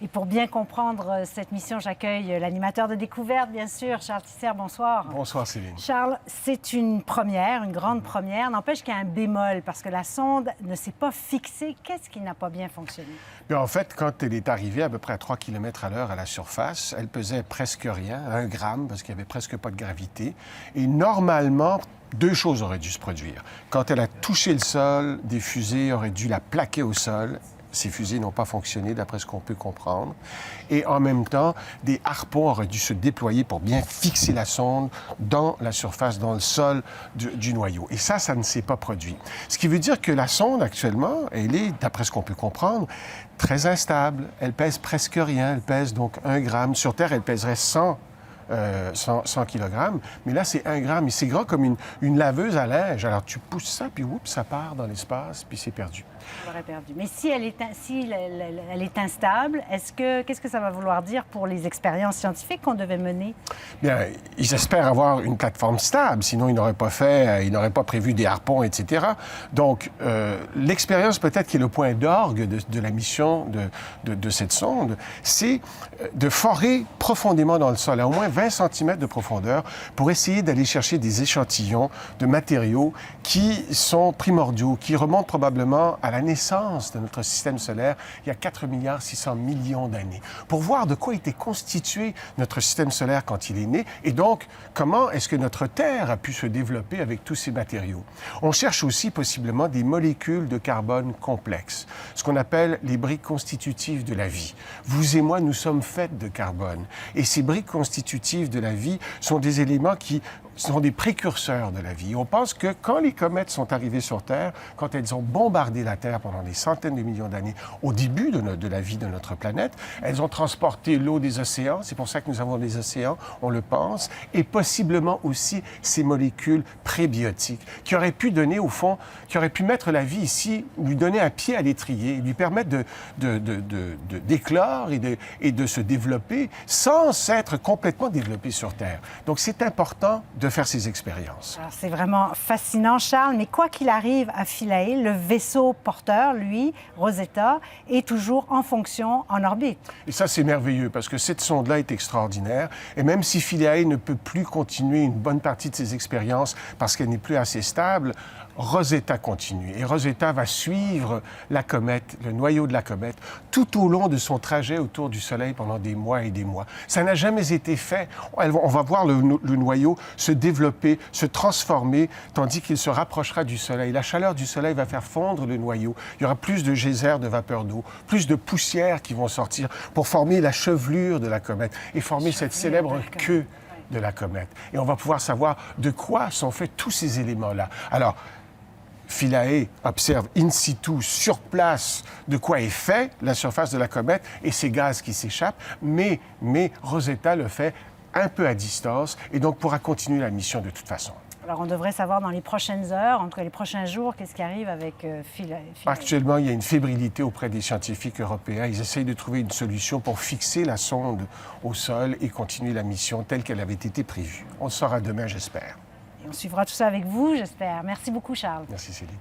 Et pour bien comprendre cette mission, j'accueille l'animateur de découverte, bien sûr, Charles Tisser. Bonsoir. Bonsoir, Céline. Charles, c'est une première, une grande première. N'empêche qu'il y a un bémol parce que la sonde ne s'est pas fixée. Qu'est-ce qui n'a pas bien fonctionné? Bien, en fait, quand elle est arrivée à peu près à 3 km à l'heure à la surface, elle pesait presque rien, 1 gramme, parce qu'il n'y avait presque pas de gravité. Et normalement, deux choses auraient dû se produire. Quand elle a touché le sol, des fusées auraient dû la plaquer au sol. Ces fusées n'ont pas fonctionné, d'après ce qu'on peut comprendre. Et en même temps, des harpons auraient dû se déployer pour bien fixer la sonde dans la surface, dans le sol du noyau. Et ça ne s'est pas produit. Ce qui veut dire que la sonde, actuellement, elle est, d'après ce qu'on peut comprendre, très instable. Elle pèse presque rien. Elle pèse donc 1 gramme. Sur Terre, elle pèserait 100 kg, mais là, c'est 1 gramme. Et c'est grand comme une laveuse à linge. Alors, tu pousses ça, puis oups, ça part dans l'espace, puis c'est perdu. On l'aurait perdu. Mais si elle est instable, qu'est-ce que ça va vouloir dire pour les expériences scientifiques qu'on devait mener? Bien, ils espèrent avoir une plateforme stable, sinon ils n'auraient pas prévu des harpons, etc. Donc, l'expérience peut-être qui est le point d'orgue de la mission de cette sonde, c'est de forer profondément dans le sol, à au moins 20 cm de profondeur, pour essayer d'aller chercher des échantillons de matériaux qui sont primordiaux, qui remontent probablement à la naissance de notre système solaire il y a 4,6 milliards d'années, pour voir de quoi était constitué notre système solaire quand il est né, et donc comment est-ce que notre Terre a pu se développer avec tous ces matériaux. On cherche aussi possiblement des molécules de carbone complexes, ce qu'on appelle les briques constitutives de la vie. Vous et moi, nous sommes faites de carbone, et ces briques constitutives de la vie sont des éléments qui sont des précurseurs de la vie. On pense que quand les comètes sont arrivées sur Terre, quand elles ont bombardé la Terre pendant des centaines de millions d'années, au début de la vie de notre planète, elles ont transporté l'eau des océans, c'est pour ça que nous avons des océans, on le pense, et possiblement aussi ces molécules prébiotiques qui auraient pu donner, au fond, qui auraient pu mettre la vie ici, lui donner un pied à l'étrier, lui permettre d'éclore et de se développer sans s'être complètement développé sur Terre. Donc c'est important de faire ces expériences. Alors, c'est vraiment fascinant, Charles, mais quoi qu'il arrive à Philae, le vaisseau porteur, lui, Rosetta, est toujours en fonction, en orbite. Et ça, c'est merveilleux, parce que cette sonde-là est extraordinaire. Et même si Philae ne peut plus continuer une bonne partie de ses expériences parce qu'elle n'est plus assez stable, Rosetta continue. Et Rosetta va suivre la comète, le noyau de la comète, tout au long de son trajet autour du Soleil pendant des mois et des mois. Ça n'a jamais été fait. On va voir le noyau se développer, se transformer, tandis qu'il se rapprochera du Soleil. La chaleur du Soleil va faire fondre le noyau. Il y aura plus de geysers de vapeur d'eau, plus de poussières qui vont sortir pour former la chevelure de la comète et former cette célèbre queue de la comète. Et on va pouvoir savoir de quoi sont faits tous ces éléments-là. Alors, Philae observe in situ, sur place, de quoi est fait la surface de la comète et ces gaz qui s'échappent, mais Rosetta le fait un peu à distance et donc pourra continuer la mission de toute façon. Alors, on devrait savoir dans les prochaines heures, en tout cas les prochains jours, qu'est-ce qui arrive avec Philae. Actuellement, il y a une fébrilité auprès des scientifiques européens. Ils essayent de trouver une solution pour fixer la sonde au sol et continuer la mission telle qu'elle avait été prévue. On le saura demain, j'espère. Et on suivra tout ça avec vous, j'espère. Merci beaucoup, Charles. Merci, Céline.